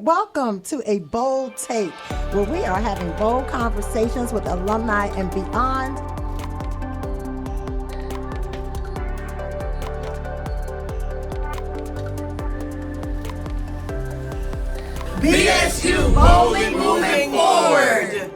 Welcome to a Bold Take, where we are having bold conversations with alumni and beyond. BSU Bowling moving forward.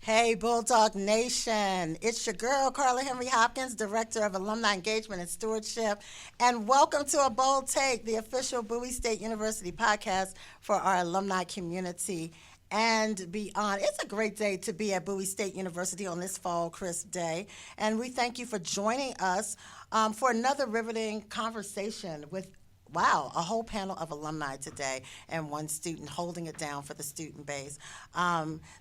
Hey, Bulldog Nation. It's your girl, Carla Henry Hopkins, Director of Alumni Engagement and Stewardship. And welcome to A Bold Take, the official Bowie State University podcast for our alumni community and beyond. It's a great day to be at Bowie State University on this fall crisp day. And we thank you for joining us for another riveting conversation with a whole panel of alumni today and one student holding it down for the student base.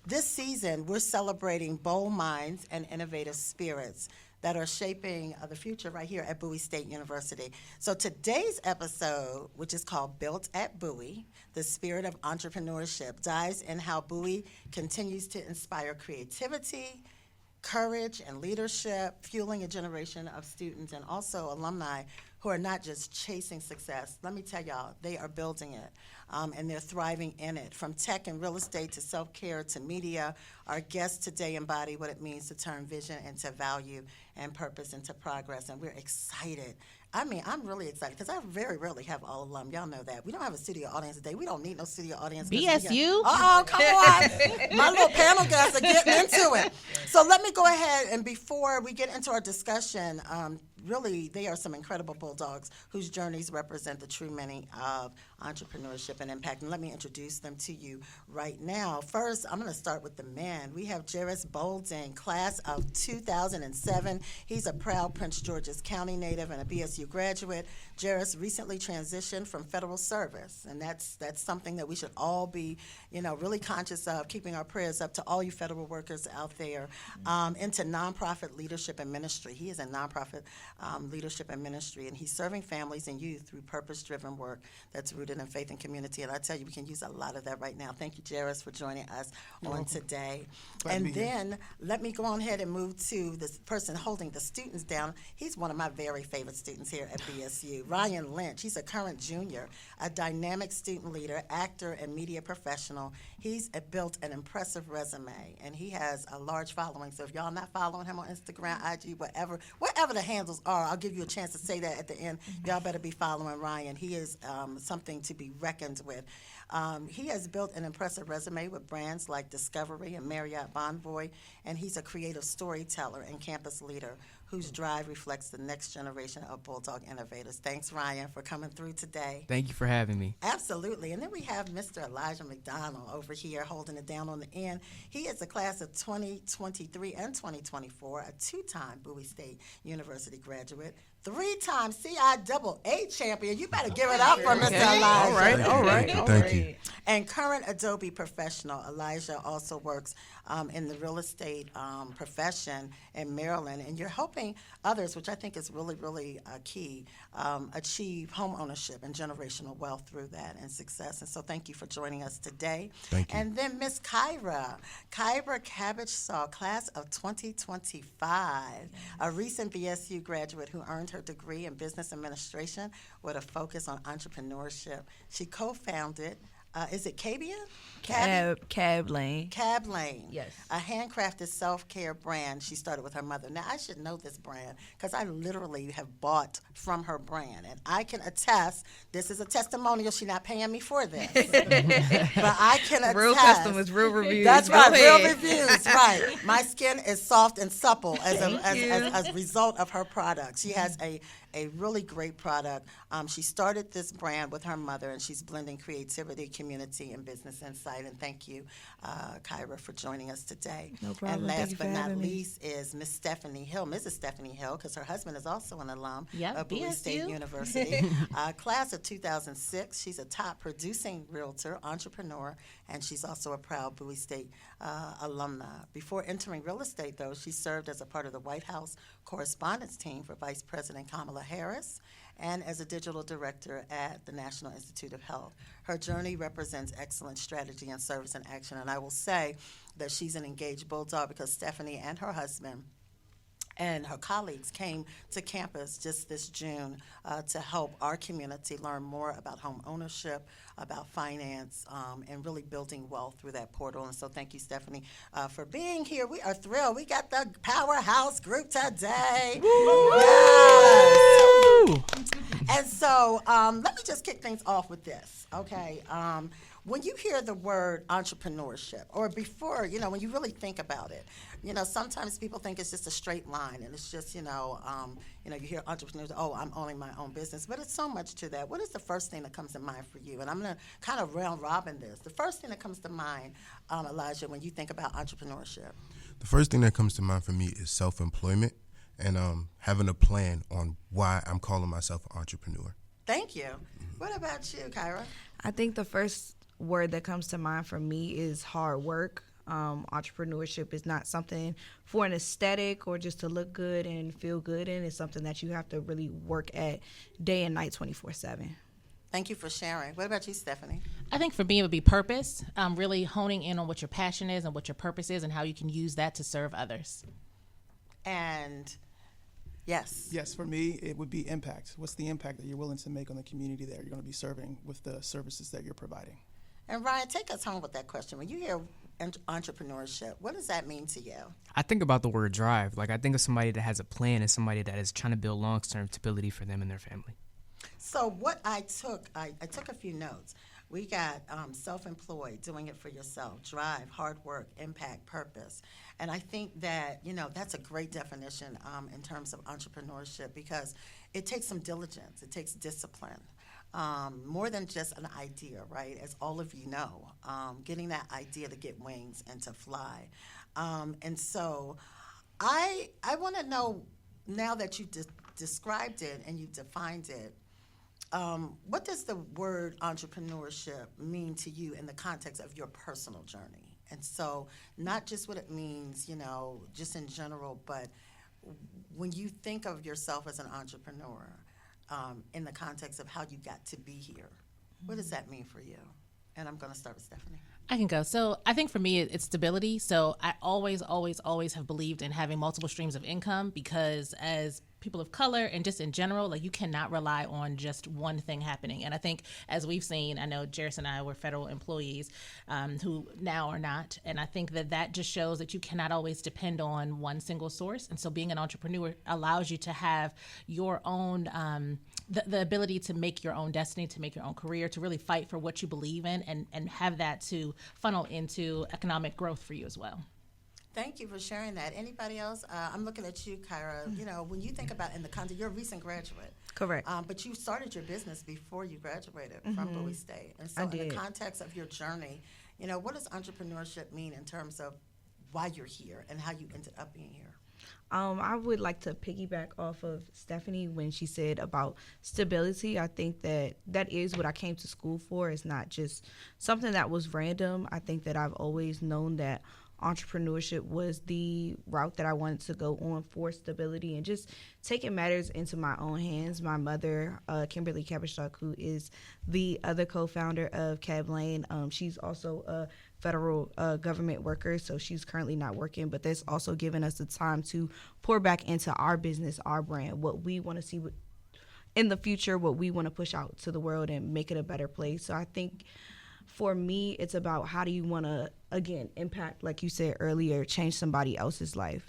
This season, we're celebrating bold minds and innovative spirits that are shaping the future right here at Bowie State University. So today's episode, which is called Built at Bowie, the Spirit of Entrepreneurship, dives in how Bowie continues to inspire creativity, courage, and leadership, fueling a generation of students and also alumni who are not just chasing success. Let me tell y'all, they are building it, and they're thriving in it. From tech and real estate to self-care to media, our guests today embody what it means to turn vision into value and purpose into progress, and we're excited. I mean, I'm really excited because I very rarely have all alum. Y'all know that. We don't have a studio audience today. We don't need no studio audience. BSU? Oh, come on. My little panel guys are getting into it. So let me go ahead, and before we get into our discussion, really, they are some incredible bulldogs whose journeys represent the true meaning of entrepreneurship and impact. And let me introduce them to you right now. First, I'm going to start with the men. We have Jeris Bowlding, class of 2007. He's a proud Prince George's County native and a BSU graduate. Jeris recently transitioned from federal service, and that's something that we should all be, really conscious of, keeping our prayers up to all you federal workers out there, into nonprofit leadership and ministry. He is in nonprofit leadership and ministry, and he's serving families and youth through purpose-driven work that's rooted in faith and community. And I tell you, we can use a lot of that right now. Thank you, Jeris, for joining us on today. And then let me go on ahead and move to this person holding the students down. He's one of my very favorite students here at BSU, Ryan Lynch. He's a current junior, a dynamic student leader, actor, and media professional. He's built an impressive resume, and he has a large following. So if y'all not following him on Instagram, IG, whatever the handles are, I'll give you a chance to say that at the end. Y'all better be following Ryan. He is something to be reckoned with. He has built an impressive resume with brands like Discovery and Marriott Bonvoy, and he's a creative storyteller and campus leader whose drive reflects the next generation of Bulldog innovators. Thanks, Ryan, for coming through today. Thank you for having me. Absolutely. And then we have Mr. Elisha McDonald over here holding it down on the end. He is a class of 2023 and 2024, a two-time Bowie State University graduate, three-time CIAA champion. You better give it up for Mr. Elisha. All right. Thank you. And current Adobe professional. Elisha also works in the real estate profession in Maryland, and you're helping others, which I think is really, really key, achieve home ownership and generational wealth through that and success. And so thank you for joining us today. Thank you. And then Miss Kyra Cabbagestalk, class of 2025, a recent BSU graduate who earned her degree in business administration with a focus on entrepreneurship. She co-founded is it Cabian? Cab Lane. Cab Lane. Yes. A handcrafted self-care brand she started with her mother. Now, I should know this brand because I literally have bought from her brand. And I can attest, this is a testimonial. She's not paying me for this. But I can attest. Real customers, real reviews. That's right, real reviews, right. My skin is soft and supple as a result of her product. She has a really great product. She started this brand with her mother, and she's blending creativity, community, and business insight. And thank you, Kyra, for joining us today. No problem. And Thank last you but for not having me. least is Miss Stephanie Hill, Mrs. Stephanie Hill, because her husband is also an alum Yep, of Bowie BSU. State University. Class of 2006. She's a top producing realtor, entrepreneur, and she's also a proud Bowie State alumni. Before entering real estate, though, she served as a part of the White House correspondence team for Vice President Kamala Harris and as a digital director at the National Institute of Health. Her journey represents excellent strategy and service and action, and I will say that she's an engaged bulldog because Stephanie and her husband and her colleagues came to campus just this June to help our community learn more about home ownership, about finance, and really building wealth through that portal. And so thank you, Stephanie, for being here. We are thrilled. We got the powerhouse group today. Yes. And so let me just kick things off with this, okay? When you hear the word entrepreneurship, or before, when you really think about it, sometimes people think it's just a straight line, and it's just, you hear entrepreneurs, oh, I'm owning my own business, but it's so much to that. What is the first thing that comes to mind for you? And I'm going to kind of round robin this. The first thing that comes to mind, Elijah, when you think about entrepreneurship? The first thing that comes to mind for me is self-employment and having a plan on why I'm calling myself an entrepreneur. Thank you. What about you, Kyra? I think the first word that comes to mind for me is hard work. Entrepreneurship is not something for an aesthetic or just to look good and feel good in. It's something that you have to really work at day and night 24/7. Thank you for sharing. What about you, Stephanie? I think for me it would be purpose, really honing in on what your passion is and what your purpose is and how you can use that to serve others. And yes. Yes, for me, it would be impact. What's the impact that you're willing to make on the community that you're going to be serving with the services that you're providing? And Ryan, take us home with that question. When you hear entrepreneurship, what does that mean to you? I think about the word drive. Like, I think of somebody that has a plan and somebody that is trying to build long-term stability for them and their family. So what I took a few notes. We got self-employed, doing it for yourself, drive, hard work, impact, purpose. And I think that, that's a great definition in terms of entrepreneurship, because it takes some diligence, it takes discipline. More than just an idea, right? As all of you know, getting that idea to get wings and to fly. And so I want to know, now that you described it and you defined it, what does the word entrepreneurship mean to you in the context of your personal journey? And so not just what it means, just in general, but when you think of yourself as an entrepreneur, in the context of how you got to be here, what does that mean for you? And I'm going to start with Stephanie. I can go. So I think for me, it's stability. So I always have believed in having multiple streams of income, because as people of color and just in general, like, you cannot rely on just one thing happening. And I think, as we've seen, I know Jeris and I were federal employees who now are not. And I think that just shows that you cannot always depend on one single source. And so being an entrepreneur allows you to have your own, the ability to make your own destiny, to make your own career, to really fight for what you believe in, and have that to funnel into economic growth for you as well. Thank you for sharing that. Anybody else? I'm looking at you, Kyra. When you think about in the context, you're a recent graduate. Correct. But you started your business before you graduated from Bowie State. And so I in did. the context of your journey, what does entrepreneurship mean in terms of why you're here and how you ended up being here? I would like to piggyback off of Stephanie when she said about stability. I think that is what I came to school for. It's not just something that was random. I think that I've always known that entrepreneurship was the route that I wanted to go on for stability and just taking matters into my own hands. My mother, Kyra Cabbagestalk, who is the other co-founder of Cab Lane, she's also a federal government worker, so she's currently not working, but that's also given us the time to pour back into our business, our brand, what we want to see in the future, what we want to push out to the world and make it a better place. So I think for me, it's about how do you want to, again, impact, like you said earlier, change somebody else's life.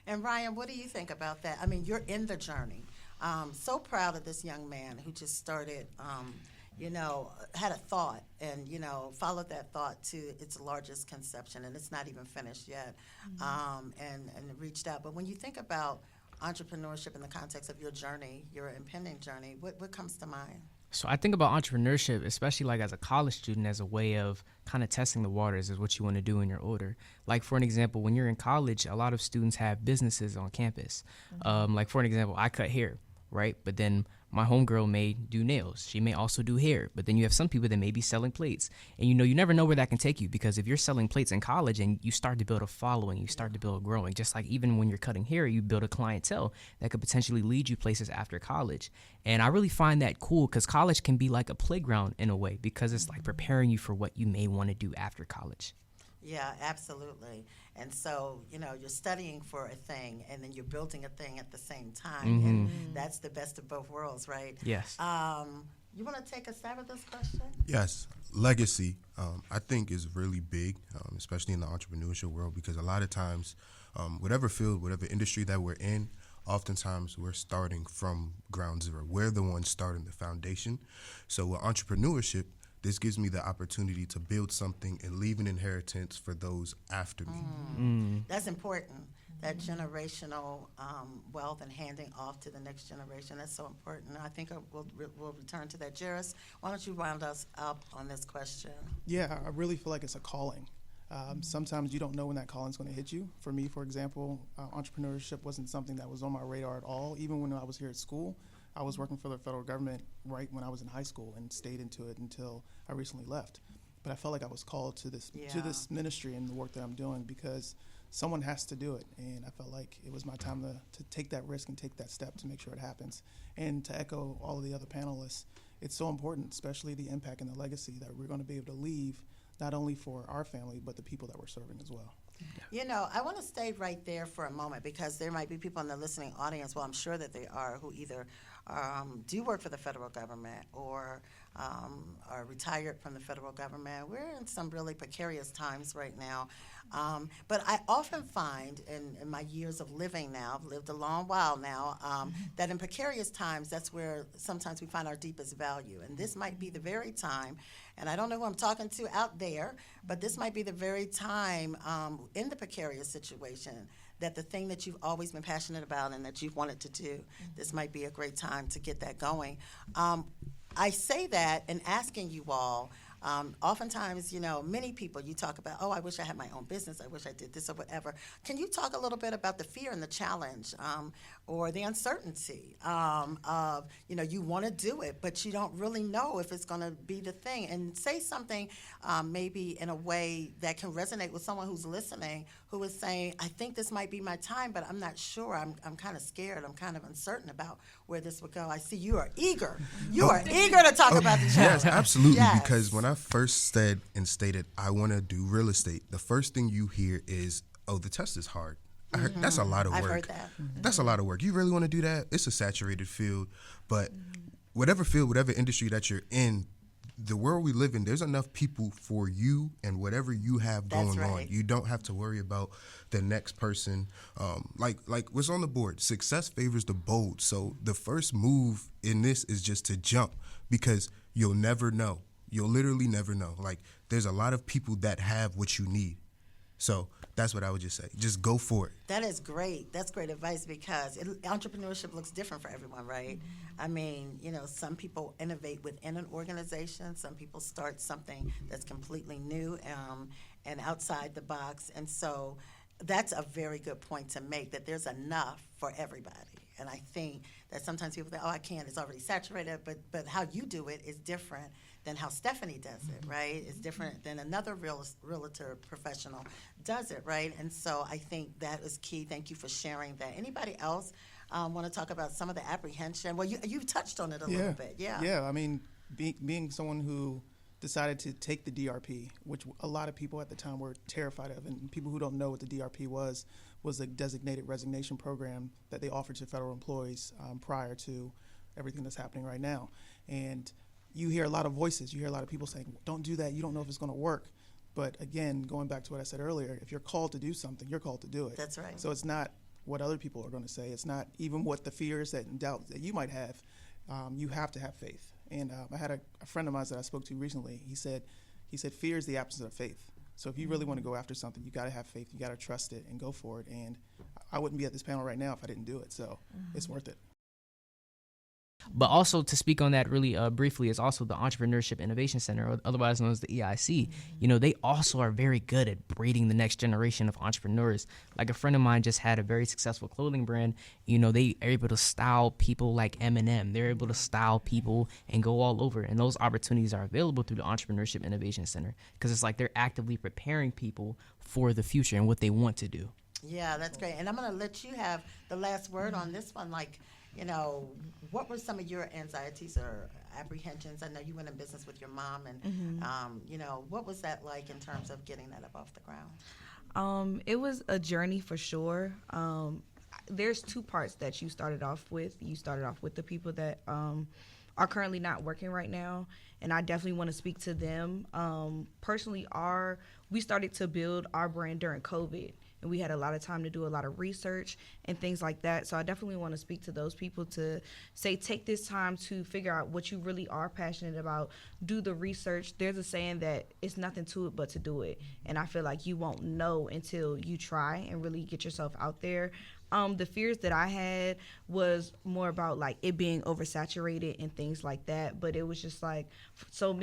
And Ryan, what do you think about that? I mean, you're in the journey. So proud of this young man who just started, had a thought and, followed that thought to its largest conception, and it's not even finished yet, and reached out. But when you think about entrepreneurship in the context of your journey, your impending journey, what comes to mind? So I think about entrepreneurship, especially like as a college student, as a way of kind of testing the waters is what you want to do in your order. Like, for an example, when you're in college, a lot of students have businesses on campus. Like, for an example, I cut hair, right? But then my homegirl may do nails. She may also do hair. But then you have some people that may be selling plates. And you never know where that can take you, because if you're selling plates in college and you start to build a following, you start to build growing, just like even when you're cutting hair, you build a clientele that could potentially lead you places after college. And I really find that cool, because college can be like a playground in a way, because it's like preparing you for what you may want to do after college. Yeah, absolutely. And so, you're studying for a thing and then you're building a thing at the same time. And that's the best of both worlds, right? Yes. You want to take a stab at this question? Yes, legacy, I think is really big, especially in the entrepreneurship world, because a lot of times, whatever field, whatever industry that we're in, oftentimes we're starting from ground zero. We're the ones starting the foundation. So with entrepreneurship, this gives me the opportunity to build something and leave an inheritance for those after me. That's important. That generational wealth and handing off to the next generation, that's so important. I think we'll return to that. Jeris, why don't you round us up on this question? Yeah, I really feel like it's a calling. Sometimes you don't know when that calling is going to hit you. For me, for example, entrepreneurship wasn't something that was on my radar at all. Even when I was here at school, I was working for the federal government right when I was in high school and stayed into it until I recently left. But I felt like I was called to this ministry and the work that I'm doing because someone has to do it. And I felt like it was my time to take that risk and take that step to make sure it happens. And to echo all of the other panelists, it's so important, especially the impact and the legacy that we're going to be able to leave, not only for our family, but the people that we're serving as well. I want to stay right there for a moment because there might be people in the listening audience, well, I'm sure that they are, who either do work for the federal government or are retired from the federal government. We're in some really precarious times right now. But I often find in my years of living now, I've lived a long while now, that in precarious times, that's where sometimes we find our deepest value. And this might be the very time, and I don't know who I'm talking to out there, but this might be the very time in the precarious situation that the thing that you've always been passionate about and that you've wanted to do, this might be a great time to get that going. I say that in asking you all, oftentimes, many people, you talk about, I wish I had my own business, I wish I did this or whatever. Can you talk a little bit about the fear and the challenge or the uncertainty of, you want to do it, but you don't really know if it's going to be the thing. And say something maybe in a way that can resonate with someone who's listening, who is saying, I think this might be my time, but I'm not sure. I'm kind of scared. I'm kind of uncertain about where this would go. I see you are eager. You are eager to talk about the challenge. Yes, absolutely. Yes. Because when I first said and stated I want to do real estate, the first thing you hear is, the test is hard. I heard, that's a lot of work. I've heard that. That's a lot of work. You really want to do that? It's a saturated field. But whatever field, whatever industry that you're in, the world we live in, there's enough people for you and whatever you have going on. You don't have to worry about the next person. Like what's on the board, success favors the bold. So the first move in this is just to jump because you'll never know. You'll literally never know. Like there's a lot of people that have what you need. So that's what I would just say. Just go for it. That is great. That's great advice because entrepreneurship looks different for everyone, right? I mean, some people innovate within an organization. Some people start something that's completely new and outside the box. And so that's a very good point to make, that there's enough for everybody. And I think that sometimes people think, I can't, it's already saturated. But how you do it is different than how Stephanie does it, right? It's different than another realtor professional does it, right? And so I think that is key. Thank you for sharing that. Anybody else want to talk about some of the apprehension? Well, you've touched on it a little bit, Yeah, I mean, being someone who decided to take the DRP, which a lot of people at the time were terrified of, and people who don't know what the DRP was a designated resignation program that they offered to federal employees prior to everything that's happening right now. And you hear a lot of voices. You hear a lot of people saying, don't do that. You don't know if it's going to work. But again, going back to what I said earlier, if you're called to do something, you're called to do it. That's right. So it's not what other people are going to say. It's not even what the fears and doubts that you might have. You have to have faith. And I had a friend of mine that I spoke to recently. He said, fear is the absence of faith. So if you really want to go after something, you got to have faith. You got to trust it and go for it. And I wouldn't be at this panel right now if I didn't do it. So it's worth it. But also to speak on that really briefly is also the Entrepreneurship Innovation Center, or otherwise known as the EIC. They also are very good at breeding the next generation of entrepreneurs. Like a friend of mine just had a very successful clothing brand. They are able to style people like Eminem. They're able to style people and go all over. And those opportunities are available through the Entrepreneurship Innovation Center because it's like they're actively preparing people for the future and what they want to do. Yeah, that's great. And I'm going to let you have the last word on this one. What were some of your anxieties or apprehensions? I know you went in business with your mom, and you know, what was that like in terms of getting that up off the ground? It was a journey for sure. There's two parts that you started off with. You started off with the people that are currently not working right now, and I definitely want to speak to them. Personally, we started to build our brand during COVID, and we had a lot of time to do a lot of research and things like that. So I definitely want to speak to those people to say, take this time to figure out what you really are passionate about. Do the research. There's a saying that it's nothing to it but to do it, and I feel like you won't know until you try and really get yourself out there. The fears that I had was more about like it being oversaturated and things like that. But it was just like, so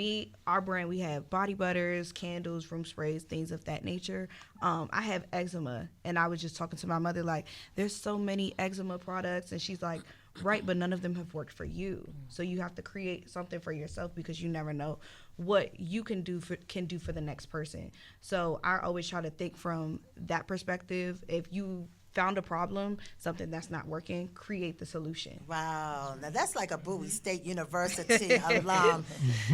our brand, we have body butters, candles, room sprays, things of that nature. I have eczema, and I was just talking to my mother like, there's so many eczema products, and she's like, right, but none of them have worked for you. So you have to create something for yourself because you never know what you can do for the next person. So I always try to think from that perspective. If you found a problem, something that's not working, create the solution. Wow, now that's like a Bowie State University alum.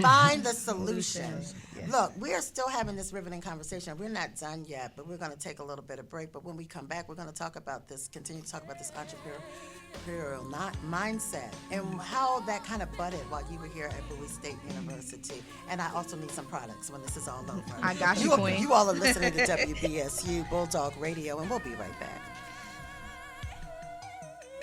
Find the solution. Yes. Look, we are still having this riveting conversation. We're not done yet, but we're going to take a little bit of break. But when we come back, we're going to continue to talk about this entrepreneurial mindset and how that kind of budded while you were here at Bowie State University. And I also need some products when this is all over. I got you, Queen. You all are listening to WBSU Bulldog Radio, and we'll be right back.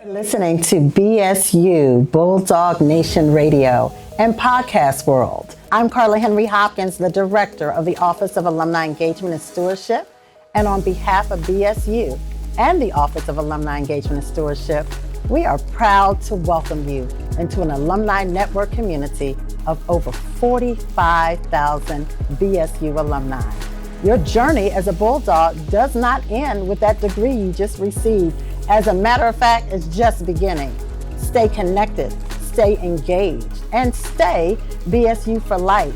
Listening to BSU Bulldog Nation Radio and Podcast World. I'm Carla Henry Hopkins, the Director of the Office of Alumni Engagement and Stewardship. And on behalf of BSU and the Office of Alumni Engagement and Stewardship, we are proud to welcome you into an alumni network community of over 45,000 BSU alumni. Your journey as a Bulldog does not end with that degree you just received. As a matter of fact, it's just beginning. Stay connected, stay engaged, and stay BSU for life.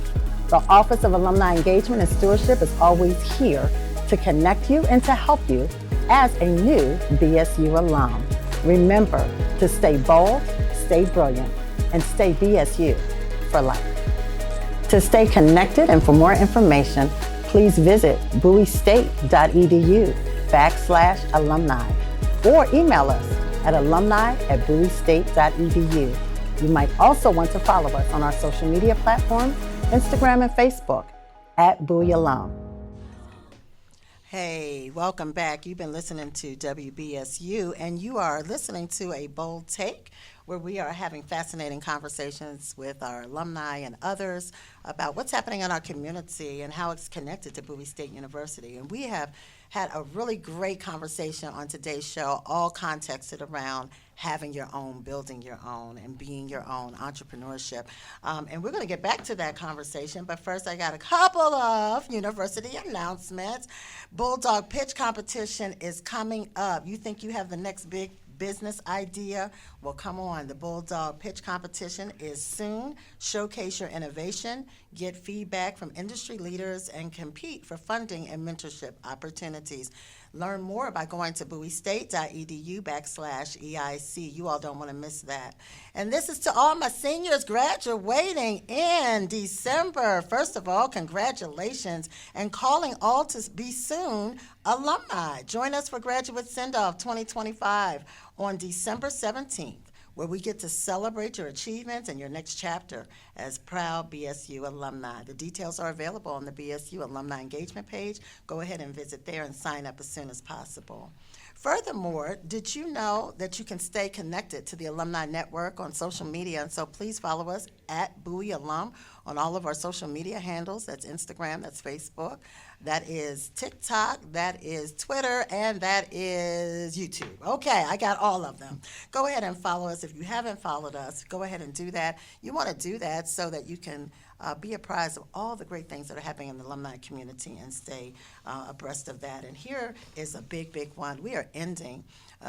The Office of Alumni Engagement and Stewardship is always here to connect you and to help you as a new BSU alum. Remember to stay bold, stay brilliant, and stay BSU for life. To stay connected and for more information, please visit bowiestate.edu/alumni. or email us at alumni@bowiestate.edu. You might also want to follow us on our social media platforms, Instagram and Facebook, @Bowie Alum. Hey, welcome back. You've been listening to WBSU, and you are listening to A Bold Take, where we are having fascinating conversations with our alumni and others about what's happening in our community and how it's connected to Bowie State University. And we have had a really great conversation on today's show, all contexted around having your own, building your own, and being your own entrepreneurship. And we're going to get back to that conversation, but first I got a couple of university announcements. Bulldog Pitch Competition is coming up. You think you have the next big business idea? Well, come on. The Bulldog Pitch Competition is soon. Showcase your innovation, get feedback from industry leaders, and compete for funding and mentorship opportunities. Learn more by going to bowiestate.edu/EIC. You all don't want to miss that. And this is to all my seniors graduating in December. First of all, congratulations, and calling all to be soon alumni. Join us for Graduate Send-Off 2025 on December 17th. Where we get to celebrate your achievements and your next chapter as proud BSU alumni. The details are available on the BSU Alumni Engagement page. Go ahead and visit there and sign up as soon as possible. Furthermore, did you know that you can stay connected to the Alumni Network on social media? And so please follow us at Bowie Alum on all of our social media handles. That's Instagram, that's Facebook, that is TikTok, that is Twitter, and that is YouTube. Okay, I got all of them. Go ahead and follow us. If you haven't followed us, go ahead and do that. You want to do that so that you can be apprised of all the great things that are happening in the alumni community and stay abreast of that. And here is a big, big one. We are ending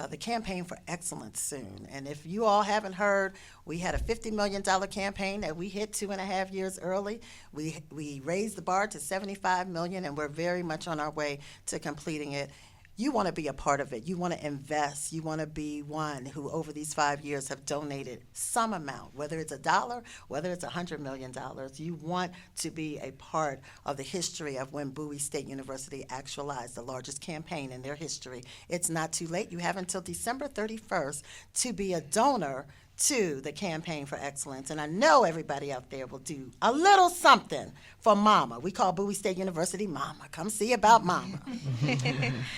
the campaign for excellence soon. And if you all haven't heard, we had a $50 million campaign that we hit 2.5 years early. We raised the bar to $75 million, and we're very much on our way to completing it. you want to be a part of it. You want to invest. You want to be one who over these 5 years have donated some amount, whether it's $1, whether it's $100 million. You want to be a part of the history of when Bowie State University actualized the largest campaign in their history. It's not too late. You have until December 31st to be a donor to the Campaign for Excellence. And I know everybody out there will do a little something for Mama. We call Bowie State University Mama. Come see about Mama.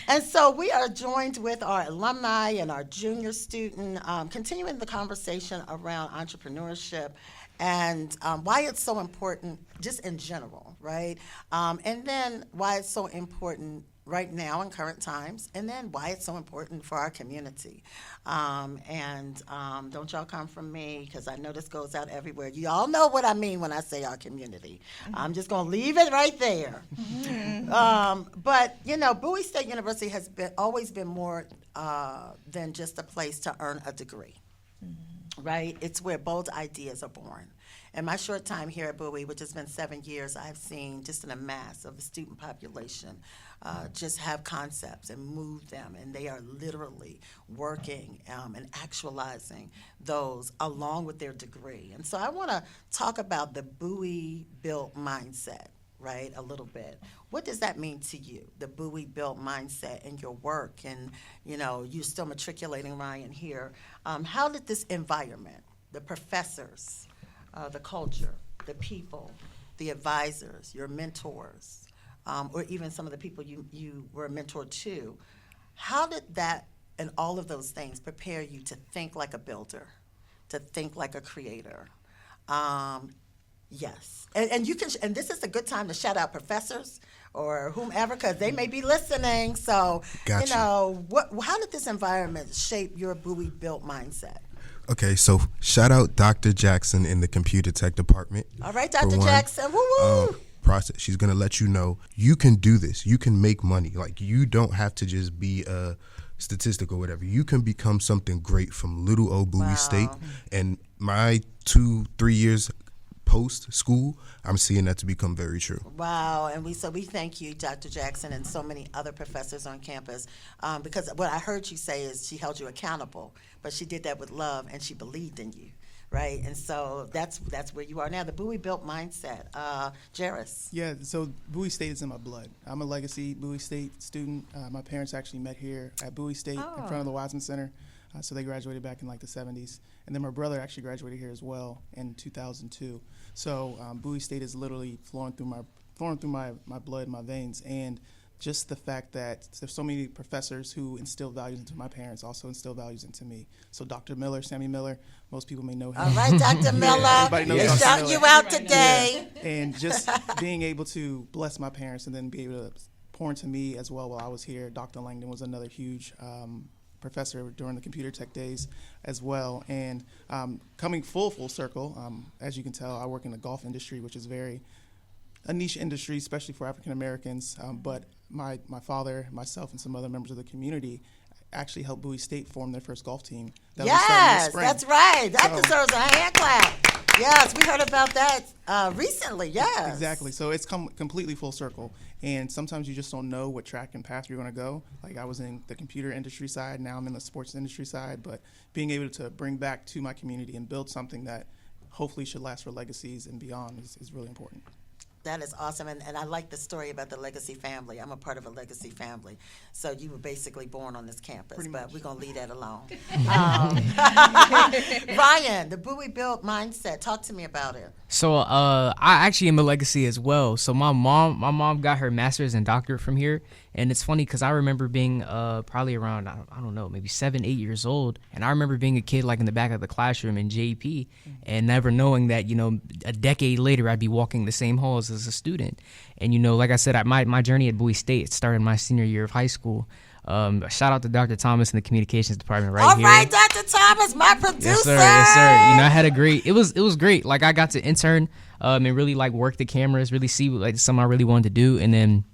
And so we are joined with our alumni and our junior student, continuing the conversation around entrepreneurship and why it's so important just in general, right? And then why it's so important right now in current times, and then why it's so important for our community. Don't y'all come from me, because I know this goes out everywhere. You all know what I mean when I say our community. I'm just going to leave it right there. But, you know, Bowie State University has always been more than just a place to earn a degree, right? It's where bold ideas are born. In my short time here at Bowie, which has been 7 years, I've seen just an amass of the student population just have concepts and move them, and they are literally working and actualizing those along with their degree. And so I want to talk about the Bowie built mindset, right, a little bit. What does that mean to you, the Bowie built mindset in your work? And, you know, you're still matriculating, Ryan, here. How did this environment, the professors, the culture, the people, the advisors, your mentors, or even some of the people you were mentored to, how did that and all of those things prepare you to think like a builder, to think like a creator? Yes, and you can, and this is a good time to shout out professors or whomever, because they may be listening. So, Gotcha. You know, how did this environment shape your Bowie built mindset? Okay, so shout out Dr. Jackson in the computer tech department. All right, Dr. Jackson, woo woo. Process. She's gonna let you know you can do this. You can make money. Like, you don't have to just be a statistic or whatever. You can become something great from little old Bowie State. And my 2-3 years post school, I'm seeing that to become very true. Wow, and we thank you, Dr. Jackson, and so many other professors on campus, because what I heard you say is she held you accountable, but she did that with love, and she believed in you, right? And so that's where you are now, the Bowie built mindset. Jeris. Yeah, so Bowie State is in my blood. I'm a legacy Bowie State student. My parents actually met here at Bowie State in front of the Wiseman Center. So they graduated back in like the 70s. And then my brother actually graduated here as well in 2002. So Bowie State is literally flowing through my blood, my veins. And just the fact that there's so many professors who instill values into my parents also instill values into me. So Dr. Miller, Sammy Miller, most people may know him. All right, Dr. Miller. Everybody knows They Dr. shout Miller. you out today. Yeah. And just being able to bless my parents and then be able to pour into me as well while I was here. Dr. Langdon was another huge professor during the computer tech days as well. And coming full circle, as you can tell, I work in the golf industry, which is a niche industry, especially for African Americans. But my father, myself, and some other members of the community actually helped Bowie State form their first golf team. Yes, that's right. That deserves a hand clap. Yes, we heard about that recently, yes. Exactly. So it's come completely full circle. And sometimes you just don't know what track and path you're going to go. Like, I was in the computer industry side, now I'm in the sports industry side. But being able to bring back to my community and build something that hopefully should last for legacies and beyond is really important. That is awesome, and I like the story about the legacy family. I'm a part of a legacy family. So you were basically born on this campus, but we're going to leave that alone. Ryan, the Bowie built mindset, talk to me about it. So I actually am a legacy as well. So my mom got her master's and doctorate from here. And it's funny because I remember being probably around, I don't know, maybe 7, 8 years old. And I remember being a kid like in the back of the classroom in JP and never knowing that, you know, a decade later I'd be walking the same halls as a student. And, you know, like I said, my journey at Bowie State started my senior year of high school. Shout out to Dr. Thomas in the communications department here. All right, Dr. Thomas, my producer. Yes, sir. Yes, sir. You know, I had a great, it was great. Like, I got to intern and really, like, work the cameras, really see, like, something I really wanted to do. And then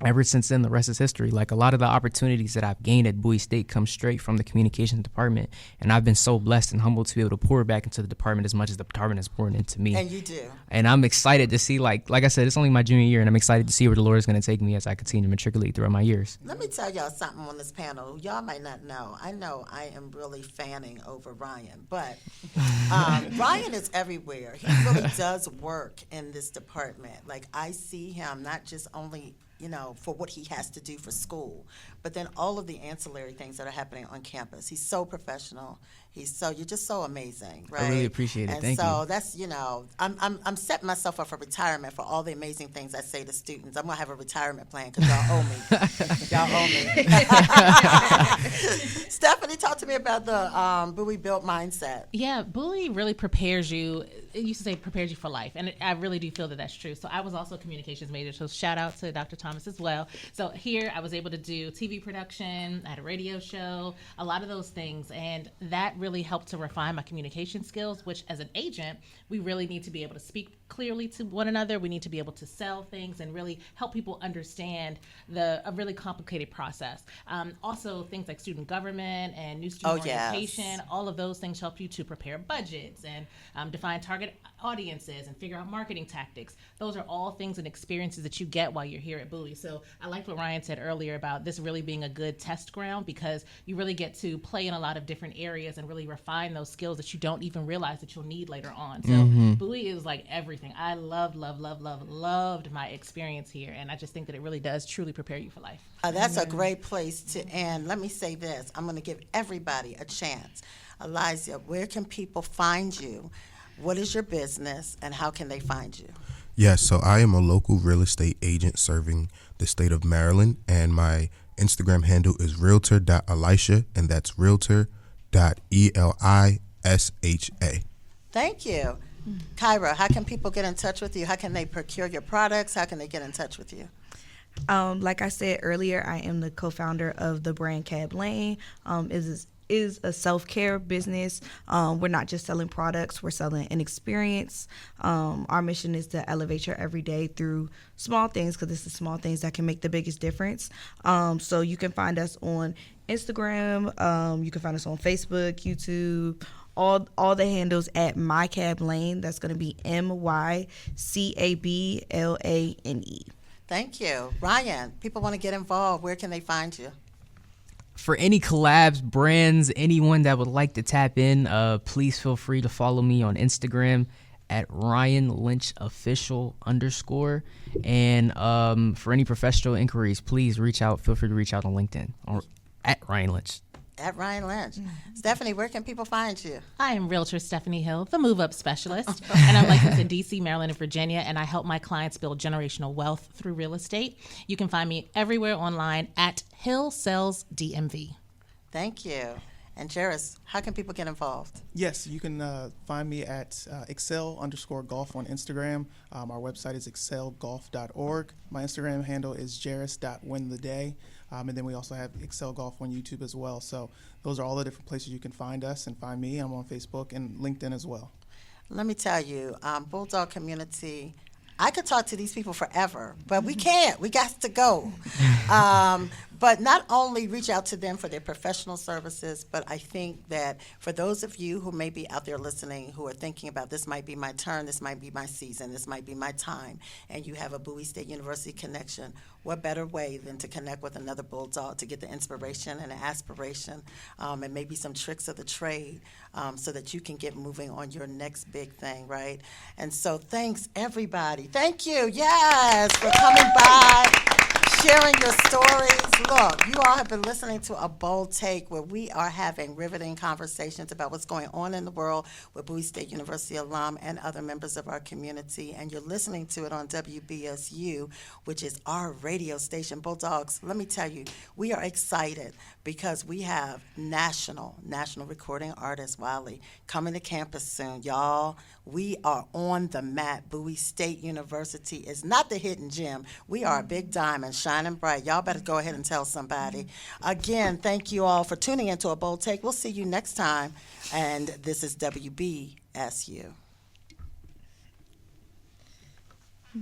ever since then, the rest is history. Like, a lot of the opportunities that I've gained at Bowie State come straight from the communications department, and I've been so blessed and humbled to be able to pour back into the department as much as the department has poured into me. And you do. And I'm excited to see, like I said, it's only my junior year, and I'm excited to see where the Lord is going to take me as I continue to matriculate throughout my years. Let me tell y'all something on this panel. Y'all might not know. I know I am really fanning over Ryan, but Ryan is everywhere. He really does work in this department. Like, I see him not just only, for what he has to do for school, but then all of the ancillary things that are happening on campus. He's so professional. You're just so amazing, right? I really appreciate it. Thank you. And so that's, I'm setting myself up for retirement for all the amazing things I say to students. I'm gonna have a retirement plan because y'all owe me. Y'all owe me. Stephanie, talk to me about the Bowie Built mindset. Yeah, Bowie really prepares you. It used to say prepares you for life, and I really do feel that that's true. So I was also a communications major, so shout out to Dr. Thomas as well. So here I was able to do TV production, I had a radio show, a lot of those things, and that really helped to refine my communication skills, which as an agent, we really need to be able to speak clearly to one another. We need to be able to sell things and really help people understand a really complicated process. Also, things like student government and new student orientation, all of those things help you to prepare budgets and define target audiences and figure out marketing tactics. Those are all things and experiences that you get while you're here at Bowie. So I liked what Ryan said earlier about this really being a good test ground, because you really get to play in a lot of different areas and really refine those skills that you don't even realize that you'll need later on. So Bowie is like everything. I loved my experience here, and I just think that it really does truly prepare you for life. That's a great place to end. Let me say this. I'm going to give everybody a chance. Elisha, where can people find you? What is your business, and how can they find you? Yes, so I am a local real estate agent serving the state of Maryland, and my Instagram handle is realtor.elisha, and that's realtor.elisha. Thank you. Kyra, how can people get in touch with you? How can they procure your products? How can they get in touch with you? Like I said earlier, I am the co-founder of the brand Cab Lane. Is a self-care business. We're not just selling products, we're selling an experience. Our mission is to elevate your everyday through small things, because it's the small things that can make the biggest difference. So you can find us on Instagram, you can find us on Facebook, YouTube, all the handles at My Cab Lane. That's going to be MyCablane. Thank you. Ryan, people want to get involved. Where can they find you? For any collabs, brands, anyone that would like to tap in, please feel free to follow me on Instagram at Ryan Lynch official _. And for any professional inquiries, please feel free to reach out on LinkedIn or at Ryan Lynch. At Ryan Lynch. Stephanie, where can people find you? I am Realtor Stephanie Hill, the move-up specialist, and I'm licensed in D.C., Maryland, and Virginia, and I help my clients build generational wealth through real estate. You can find me everywhere online at Hill Sells DMV. Thank you. And Jeris, how can people get involved? Yes, you can find me at excel_golf on Instagram. Our website is excelgolf.org. My Instagram handle is jeris.wintheday. And then we also have Excel Golf on YouTube as well. So those are all the different places you can find us and find me. I'm on Facebook and LinkedIn as well. Let me tell you, Bulldog community, I could talk to these people forever, but we can't. We got to go. But not only reach out to them for their professional services, but I think that for those of you who may be out there listening who are thinking about this might be my turn, this might be my season, this might be my time, and you have a Bowie State University connection, what better way than to connect with another Bulldog to get the inspiration and the aspiration and maybe some tricks of the trade so that you can get moving on your next big thing, right? And so thanks, everybody. Thank you, yes, for coming by, sharing your stories. Look, you all have been listening to A Bold Take, where we are having riveting conversations about what's going on in the world with Bowie State University alum and other members of our community. And you're listening to it on WBSU, which is our radio station. Bulldogs, let me tell you, we are excited because we have national recording artist Wiley coming to campus soon. Y'all, we are on the map. Bowie State University is not the hidden gem. We are a big diamond, shining bright. Y'all better go ahead and tell somebody. Again, thank you all for tuning into A Bold Take. We'll see you next time. And this is WBSU.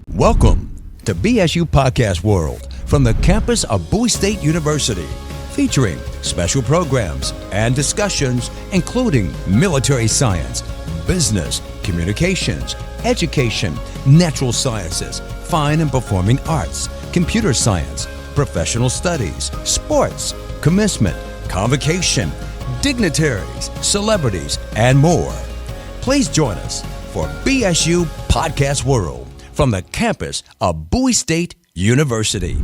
Welcome to BSU Podcast World. from the campus of Bowie State University, featuring special programs and discussions including military science, business, communications, education, natural sciences, fine and performing arts, computer science, professional studies, sports, commencement, convocation, dignitaries, celebrities, and more. Please join us for BSU Podcast World from the campus of Bowie State University.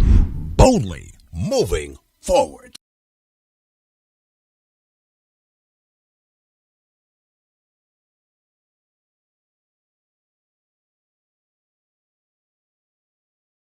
Boldly moving forward.